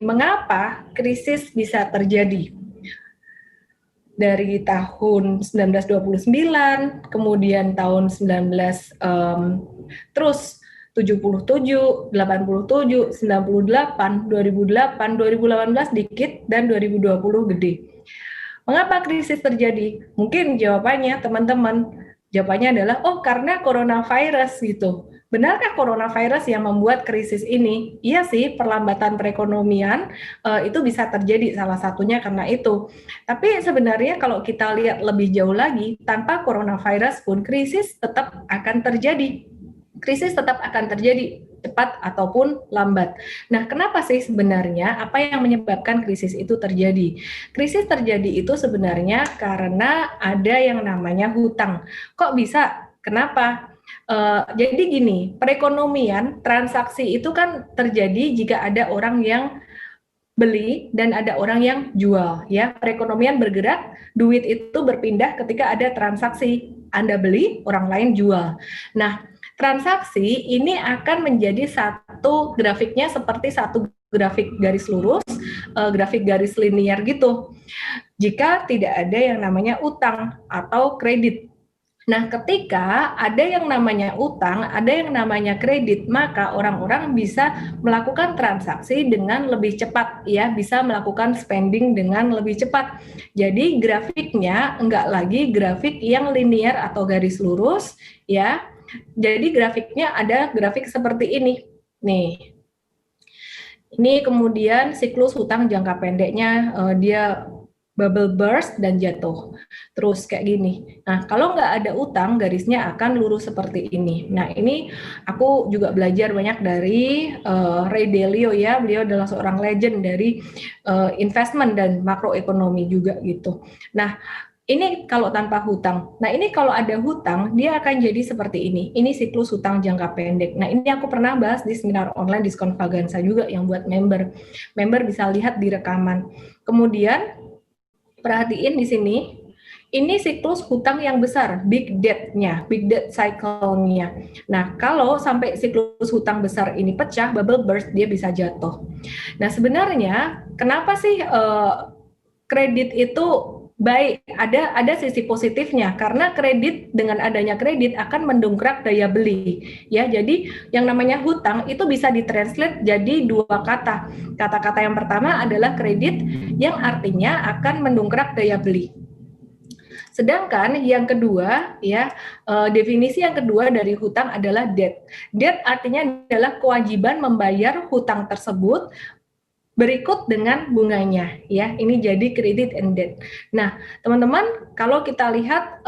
mengapa krisis bisa terjadi. Dari tahun 1929, kemudian tahun 19 terus 77, 87, 98, 2008, 2018 dikit, dan 2020 gede. Mengapa krisis terjadi? Mungkin jawabannya teman-teman, jawabannya adalah karena coronavirus gitu. Benarkah coronavirus yang membuat krisis ini? Iya sih, perlambatan perekonomian itu bisa terjadi, salah satunya karena itu. Tapi sebenarnya kalau kita lihat lebih jauh lagi, tanpa coronavirus pun krisis tetap akan terjadi. Krisis tetap akan terjadi, cepat ataupun lambat. Nah, kenapa sih sebenarnya? Apa yang menyebabkan krisis itu terjadi? Krisis terjadi itu sebenarnya karena ada yang namanya hutang. Kok bisa? Kenapa? Jadi gini, perekonomian, transaksi itu kan terjadi jika ada orang yang beli dan ada orang yang jual, ya. Perekonomian bergerak, duit itu berpindah ketika ada transaksi. Anda beli, orang lain jual. Nah, transaksi ini akan menjadi satu grafiknya seperti satu grafik garis lurus, grafik garis linear gitu. Jika tidak ada yang namanya utang atau kredit. Nah, ketika ada yang namanya utang, ada yang namanya kredit, maka orang-orang bisa melakukan transaksi dengan lebih cepat, ya, bisa melakukan spending dengan lebih cepat. Jadi grafiknya enggak lagi grafik yang linear atau garis lurus, ya. Jadi grafiknya ada grafik seperti ini. Nih. Ini kemudian siklus hutang jangka pendeknya, dia bubble burst dan jatuh. Terus kayak gini. Nah, kalau nggak ada utang, garisnya akan lurus seperti ini. Nah, ini aku juga belajar banyak dari Ray Dalio, ya. Beliau adalah seorang legend dari investment dan makroekonomi juga gitu. Nah, ini kalau tanpa hutang. Nah, ini kalau ada hutang, dia akan jadi seperti ini. Ini siklus hutang jangka pendek. Nah, ini aku pernah bahas di seminar online Diskon Vagansa juga yang buat member. Member bisa lihat di rekaman. Kemudian, perhatiin di sini, ini siklus hutang yang besar, big debt-nya, big debt cycle-nya. Nah, kalau sampai siklus hutang besar ini pecah, bubble burst, dia bisa jatuh. Nah, sebenarnya kenapa sih kredit itu baik? Ada sisi positifnya, karena kredit, dengan adanya kredit akan mendongkrak daya beli, ya. Jadi yang namanya hutang itu bisa ditranslate jadi dua kata. Kata-kata yang pertama adalah kredit, yang artinya akan mendongkrak daya beli. Sedangkan yang kedua, ya, definisi yang kedua dari hutang adalah debt. Debt artinya adalah kewajiban membayar hutang tersebut berikut dengan bunganya, ya. Ini jadi credit and debt. Nah, teman-teman, kalau kita lihat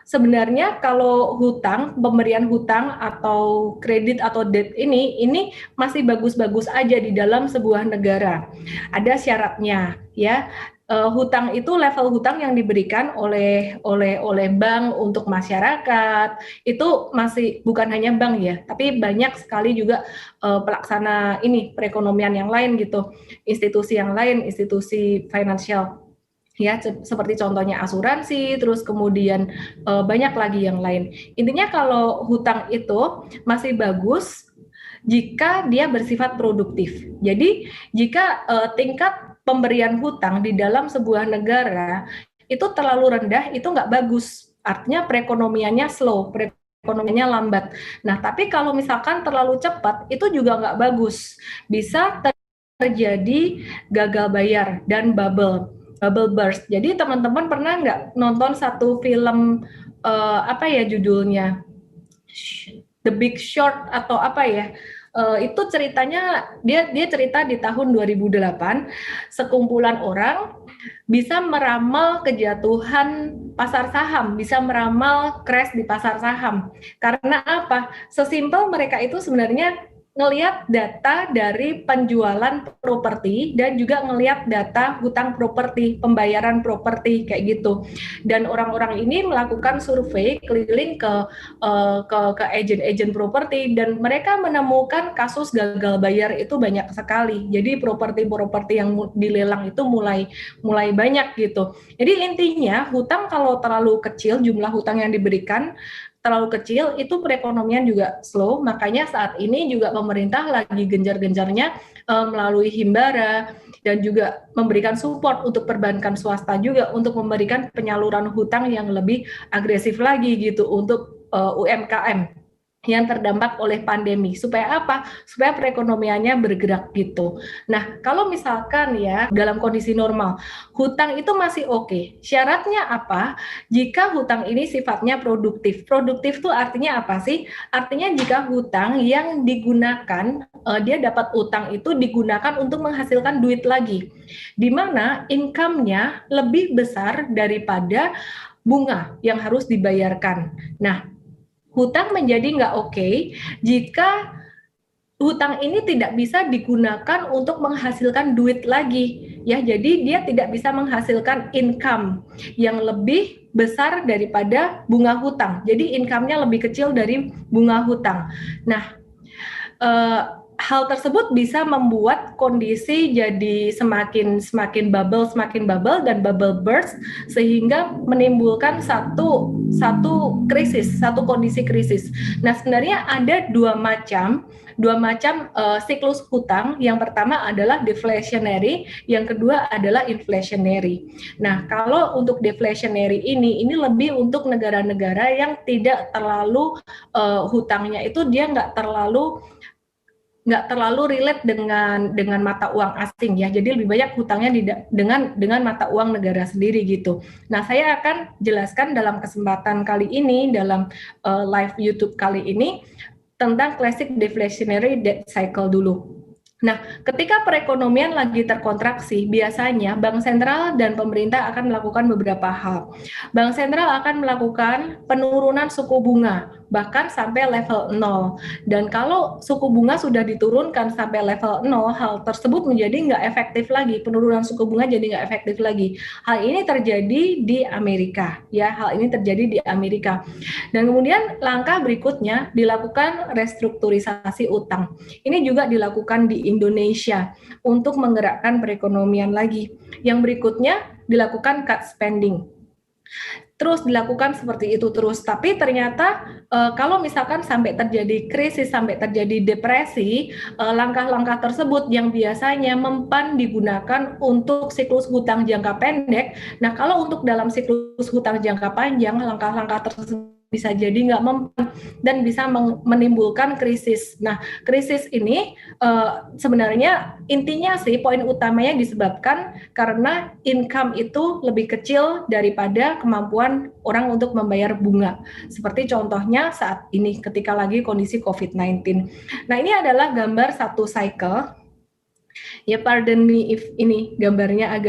sebenarnya kalau hutang, pemberian hutang atau kredit atau debt ini masih bagus-bagus aja di dalam sebuah negara. Ada syaratnya, ya. Hutang itu level hutang yang diberikan oleh bank untuk masyarakat itu masih bukan hanya bank, ya, tapi banyak sekali juga pelaksana ini perekonomian yang lain gitu, institusi yang lain, institusi finansial, ya, seperti contohnya asuransi, terus kemudian banyak lagi yang lain. Intinya kalau hutang itu masih bagus jika dia bersifat produktif. Jadi jika tingkat pemberian hutang di dalam sebuah negara itu terlalu rendah, itu nggak bagus. Artinya perekonomiannya slow, perekonomiannya lambat. Nah, tapi kalau misalkan terlalu cepat, itu juga nggak bagus. Bisa terjadi gagal bayar dan bubble burst. Jadi teman-teman pernah nggak nonton satu film apa ya judulnya, The Big Short atau apa ya? Itu ceritanya dia cerita di tahun 2008, sekumpulan orang bisa meramal kejatuhan pasar saham, bisa meramal crash di pasar saham. Karena apa? Sesimpel mereka itu sebenarnya ngelihat data dari penjualan properti dan juga ngelihat data hutang properti, pembayaran properti kayak gitu. Dan orang-orang ini melakukan survei keliling ke agen-agen properti dan mereka menemukan kasus gagal bayar itu banyak sekali. Jadi properti-properti yang dilelang itu mulai banyak gitu. Jadi intinya hutang kalau terlalu kecil jumlah hutang yang diberikan, terlalu kecil, itu perekonomian juga slow. Makanya saat ini juga pemerintah lagi gencar-gencarnya melalui Himbara dan juga memberikan support untuk perbankan swasta juga untuk memberikan penyaluran hutang yang lebih agresif lagi gitu untuk UMKM yang terdampak oleh pandemi. Supaya apa? Supaya perekonomiannya bergerak gitu. Nah, kalau misalkan ya dalam kondisi normal, hutang itu masih oke. Syaratnya apa? Jika hutang ini sifatnya produktif. Produktif itu artinya apa sih? Artinya jika hutang yang digunakan, dia dapat utang itu digunakan untuk menghasilkan duit lagi. Di mana income-nya lebih besar daripada bunga yang harus dibayarkan. Nah, hutang menjadi nggak oke jika hutang ini tidak bisa digunakan untuk menghasilkan duit lagi, ya. Jadi dia tidak bisa menghasilkan income yang lebih besar daripada bunga hutang. Jadi income-nya lebih kecil dari bunga hutang. Nah, hal tersebut bisa membuat kondisi jadi semakin bubble dan bubble burst, sehingga menimbulkan satu kondisi krisis. Nah, sebenarnya ada dua macam siklus hutang. Yang pertama adalah deflationary, yang kedua adalah inflationary. Nah, kalau untuk deflationary ini lebih untuk negara-negara yang tidak terlalu hutangnya itu dia nggak terlalu relate dengan mata uang asing, ya. Jadi lebih banyak hutangnya dengan mata uang negara sendiri gitu. Nah, saya akan jelaskan dalam kesempatan kali ini dalam live YouTube kali ini tentang classic deflationary debt cycle dulu. Nah, ketika perekonomian lagi terkontraksi, biasanya bank sentral dan pemerintah akan melakukan beberapa hal. Bank sentral akan melakukan penurunan suku bunga, bahkan sampai level 0. Dan kalau suku bunga sudah diturunkan sampai level 0, hal tersebut menjadi nggak efektif lagi. Penurunan suku bunga jadi nggak efektif lagi. Hal ini terjadi di Amerika, ya. Hal ini terjadi di Amerika. Dan kemudian langkah berikutnya dilakukan restrukturisasi utang. Ini juga dilakukan di Indonesia untuk menggerakkan perekonomian lagi. Yang berikutnya dilakukan cut spending. Terus dilakukan seperti itu terus, tapi ternyata kalau misalkan sampai terjadi krisis, sampai terjadi depresi, langkah-langkah tersebut yang biasanya mempan digunakan untuk siklus hutang jangka pendek. Nah, kalau untuk dalam siklus hutang jangka panjang, langkah-langkah tersebut bisa jadi nggak mempan dan bisa menimbulkan krisis. Nah, krisis ini sebenarnya intinya sih poin utamanya disebabkan karena income itu lebih kecil daripada kemampuan orang untuk membayar bunga. Seperti contohnya saat ini ketika lagi kondisi COVID-19. Nah, ini adalah gambar satu cycle. Ya, pardon me if ini gambarnya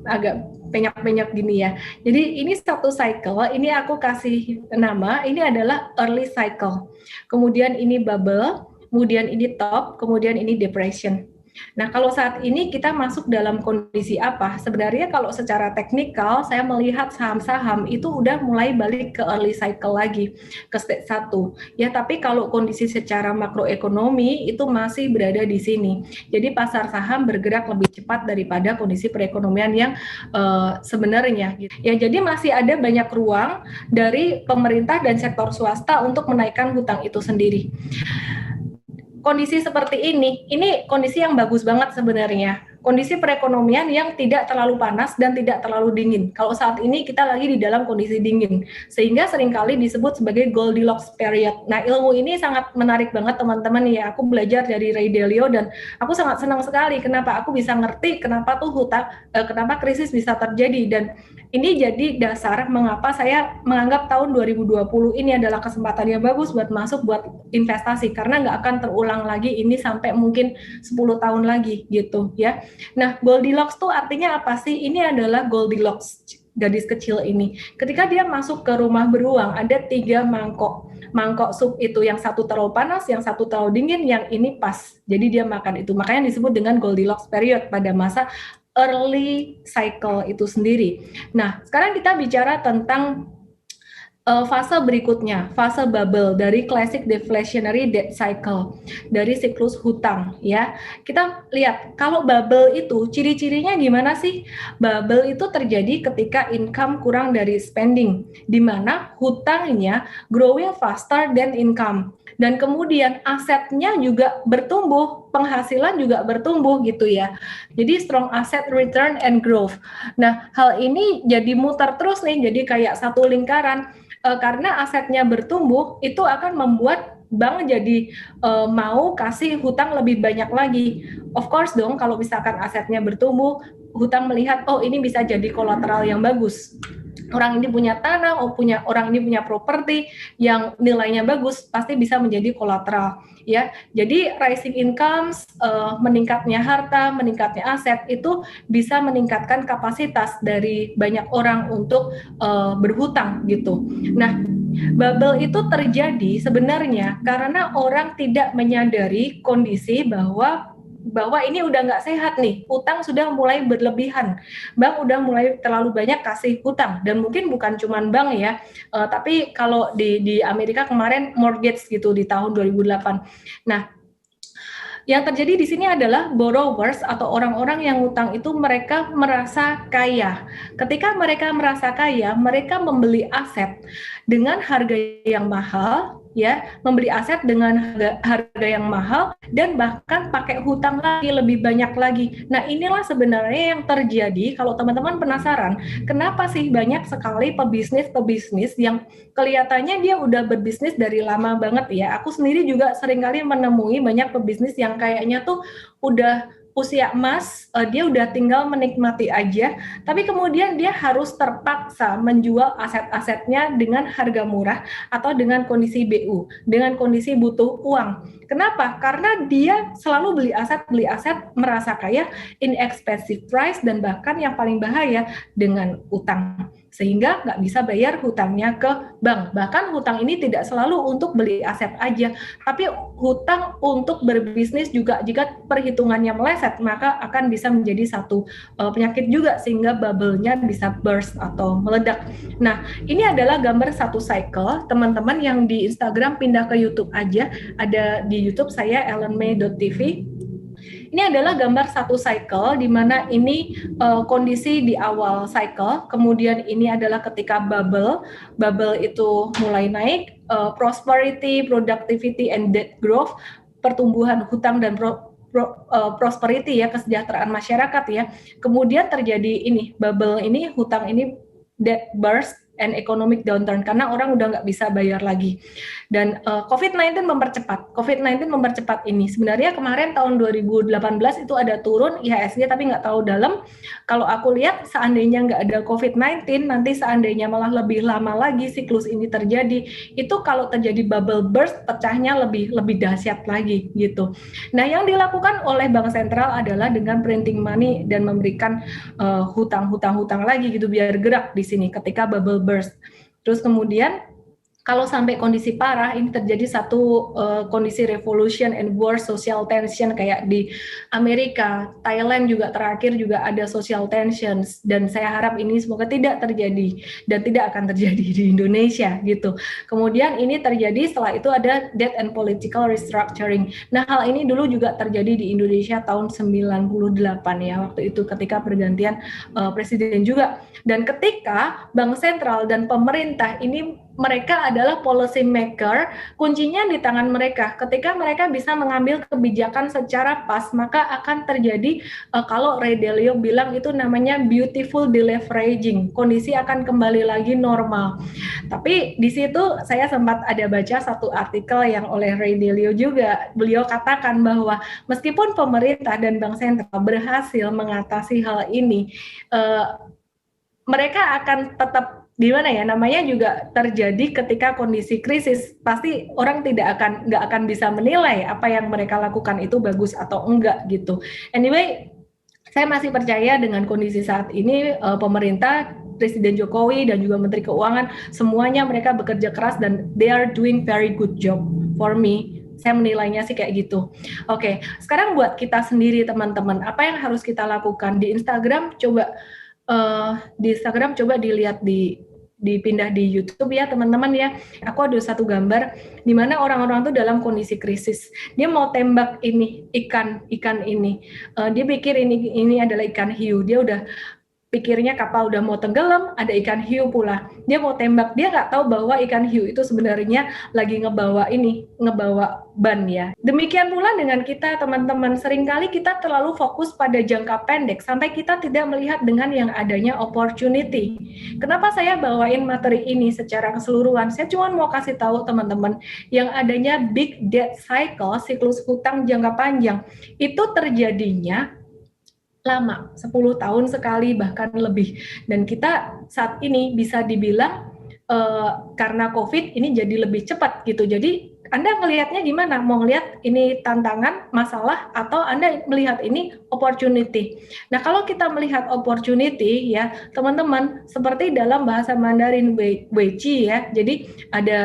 agak penyak-penyak gini ya. Jadi ini satu cycle, ini aku kasih nama, ini adalah early cycle. Kemudian ini bubble, kemudian ini top, kemudian ini depression. Nah, kalau saat ini kita masuk dalam kondisi apa? Sebenarnya kalau secara teknikal saya melihat saham-saham itu udah mulai balik ke early cycle lagi, ke stage 1. Ya, tapi kalau kondisi secara makroekonomi itu masih berada di sini. Jadi pasar saham bergerak lebih cepat daripada kondisi perekonomian yang sebenarnya. Ya, jadi masih ada banyak ruang dari pemerintah dan sektor swasta untuk menaikkan hutang itu sendiri. Kondisi seperti ini kondisi yang bagus banget sebenarnya. Kondisi perekonomian yang tidak terlalu panas dan tidak terlalu dingin. Kalau saat ini kita lagi di dalam kondisi dingin, sehingga seringkali disebut sebagai Goldilocks period. Nah, ilmu ini sangat menarik banget teman-teman ya. Aku belajar dari Ray Dalio dan aku sangat senang sekali kenapa aku bisa ngerti kenapa kenapa krisis bisa terjadi, dan ini jadi dasar mengapa saya menganggap tahun 2020 ini adalah kesempatan yang bagus buat masuk buat investasi, karena nggak akan terulang lagi ini sampai mungkin 10 tahun lagi gitu ya. Nah, Goldilocks tuh artinya apa sih? Ini adalah Goldilocks, gadis kecil ini. Ketika dia masuk ke rumah beruang, ada 3 mangkok sup itu, yang satu terlalu panas, yang satu terlalu dingin, yang ini pas. Jadi dia makan itu. Makanya disebut dengan Goldilocks period pada masa early cycle itu sendiri. Nah, sekarang kita bicara tentang Fase berikutnya, fase bubble dari classic deflationary debt cycle, dari siklus hutang ya. Kita lihat kalau bubble itu ciri-cirinya gimana sih? Bubble itu terjadi ketika income kurang dari spending, di mana hutangnya growing faster than income. Dan kemudian asetnya juga bertumbuh, penghasilan juga bertumbuh gitu ya. Jadi strong asset return and growth. Nah, hal ini jadi muter terus nih, jadi kayak satu lingkaran. Karena asetnya bertumbuh itu akan membuat bank jadi mau kasih hutang lebih banyak lagi. Of course dong, kalau misalkan asetnya bertumbuh, hutang melihat oh ini bisa jadi kolateral yang bagus. Orang ini punya tanah, orang ini punya properti yang nilainya bagus, pasti bisa menjadi kolateral ya. Jadi rising incomes, meningkatnya harta, meningkatnya aset itu bisa meningkatkan kapasitas dari banyak orang untuk berhutang gitu. Nah, bubble itu terjadi sebenarnya karena orang tidak menyadari kondisi bahwa ini udah nggak sehat nih, utang sudah mulai berlebihan, bank udah mulai terlalu banyak kasih hutang, dan mungkin bukan cuma bank ya, tapi kalau di Amerika kemarin mortgage gitu di tahun 2008. Nah, yang terjadi di sini adalah borrowers atau orang-orang yang utang itu mereka merasa kaya. Ketika mereka merasa kaya, mereka membeli aset dengan harga yang mahal, ya, membeli aset dengan harga yang mahal dan bahkan pakai hutang lagi lebih banyak lagi. Nah, inilah sebenarnya yang terjadi. Kalau teman-teman penasaran, kenapa sih banyak sekali pebisnis yang kelihatannya dia udah berbisnis dari lama banget ya. Aku sendiri juga seringkali menemui banyak pebisnis yang kayaknya tuh udah usia emas, dia udah tinggal menikmati aja, tapi kemudian dia harus terpaksa menjual aset-asetnya dengan harga murah atau dengan kondisi BU, dengan kondisi butuh uang. Kenapa? Karena dia selalu beli aset merasa kaya, inexpensive price, dan bahkan yang paling bahaya dengan utang, sehingga nggak bisa bayar hutangnya ke bank. Bahkan hutang ini tidak selalu untuk beli aset aja, tapi hutang untuk berbisnis juga. Jika perhitungannya meleset, maka akan bisa menjadi satu penyakit juga, sehingga bubble-nya bisa burst atau meledak. Nah, ini adalah gambar satu cycle. Teman-teman yang di Instagram pindah ke YouTube aja, ada di YouTube saya ellenmay.tv. Ini adalah gambar satu cycle, di mana ini kondisi di awal cycle, kemudian ini adalah ketika bubble itu mulai naik, prosperity, productivity, and debt growth, pertumbuhan hutang dan prosperity ya, kesejahteraan masyarakat ya. Kemudian terjadi ini, bubble ini, hutang ini, debt burst, and economic downturn, karena orang udah nggak bisa bayar lagi. Dan COVID-19 mempercepat ini. Sebenarnya kemarin tahun 2018 itu ada turun IHSG, tapi nggak tahu dalam. Kalau aku lihat, seandainya nggak ada COVID-19, nanti seandainya malah lebih lama lagi siklus ini terjadi, itu kalau terjadi bubble burst, pecahnya lebih dahsyat lagi gitu. Nah, yang dilakukan oleh Bank Sentral adalah dengan printing money dan memberikan hutang lagi gitu, biar gerak di sini ketika bubble burst. Terus kemudian kalau sampai kondisi parah, ini terjadi satu kondisi revolution and war, social tension kayak di Amerika, Thailand juga terakhir juga ada social tensions, dan saya harap ini semoga tidak terjadi dan tidak akan terjadi di Indonesia gitu. Kemudian ini terjadi setelah itu ada debt and political restructuring. Nah, hal ini dulu juga terjadi di Indonesia tahun 98 ya, waktu itu ketika pergantian presiden juga. Dan ketika Bank Sentral dan pemerintah ini, mereka adalah policy maker, kuncinya di tangan mereka. Ketika mereka bisa mengambil kebijakan secara pas, maka akan terjadi kalau Ray Dalio bilang itu namanya beautiful deleveraging. Kondisi akan kembali lagi normal. Tapi di situ saya sempat ada baca satu artikel yang oleh Ray Dalio juga. Beliau katakan bahwa meskipun pemerintah dan Bank Sentral berhasil mengatasi hal ini, mereka akan tetap gimana ya, namanya juga terjadi ketika kondisi krisis, pasti orang nggak akan bisa menilai apa yang mereka lakukan itu bagus atau enggak gitu. Anyway, saya masih percaya dengan kondisi saat ini, pemerintah, Presiden Jokowi dan juga Menteri Keuangan, semuanya mereka bekerja keras dan they are doing very good job for me. Saya menilainya sih kayak gitu. Oke, sekarang buat kita sendiri teman-teman, apa yang harus kita lakukan di Instagram? Coba dilihat di dipindah di YouTube ya teman-teman ya. Aku ada satu gambar di mana orang-orang tuh dalam kondisi krisis. Dia mau tembak ini ikan ini. Dia pikir ini adalah ikan hiu. Dia udah pikirnya kapal udah mau tenggelam, ada ikan hiu pula. Dia mau tembak, dia nggak tahu bahwa ikan hiu itu sebenarnya lagi ngebawa ban ya. Demikian pula dengan kita teman-teman, seringkali kita terlalu fokus pada jangka pendek sampai kita tidak melihat dengan yang adanya opportunity. Kenapa saya bawain materi ini secara keseluruhan? Saya cuma mau kasih tahu teman-teman yang adanya big debt cycle, siklus hutang jangka panjang, itu terjadinya lama, 10 tahun sekali bahkan lebih. Dan kita saat ini bisa dibilang karena COVID ini jadi lebih cepat gitu. Jadi Anda melihatnya gimana? Mau ngelihat ini tantangan, masalah, atau Anda melihat ini opportunity? Nah, kalau kita melihat opportunity ya, teman-teman, seperti dalam bahasa Mandarin Weiqi ya. Jadi ada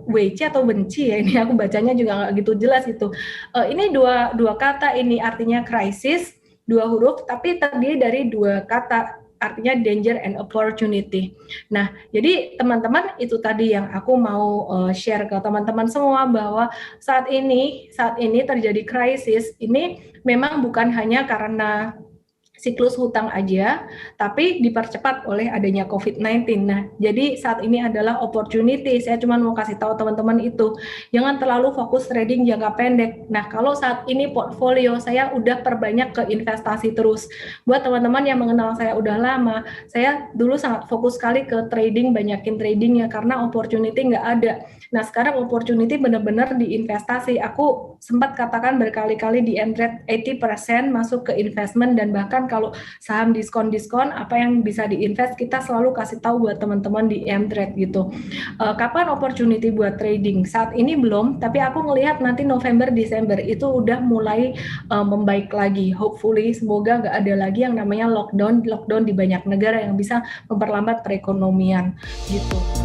Weiqi atau benci ya. Ini aku bacanya juga nggak gitu jelas itu. Ini dua kata ini artinya crisis, 2 huruf, tapi terdiri dari 2 kata, artinya danger and opportunity. Nah, jadi teman-teman itu tadi yang aku mau share ke teman-teman semua bahwa saat ini terjadi krisis, ini memang bukan hanya karena siklus hutang aja, tapi dipercepat oleh adanya COVID-19. Nah, jadi saat ini adalah opportunity. Saya cuma mau kasih tahu teman-teman itu, jangan terlalu fokus trading jangka pendek. Nah, kalau saat ini portfolio saya udah perbanyak ke investasi terus. Buat teman-teman yang mengenal saya udah lama, saya dulu sangat fokus sekali ke trading, banyakin tradingnya karena opportunity nggak ada. Nah, sekarang opportunity benar-benar di investasi. Aku sempat katakan berkali-kali di Mtrade 80% masuk ke investment, dan bahkan kalau saham diskon-diskon apa yang bisa diinvest kita selalu kasih tahu buat teman-teman di Mtrade gitu. Kapan opportunity buat trading? Saat ini belum, tapi aku ngelihat nanti November Desember itu udah mulai membaik lagi. Hopefully semoga nggak ada lagi yang namanya lockdown di banyak negara yang bisa memperlambat perekonomian gitu.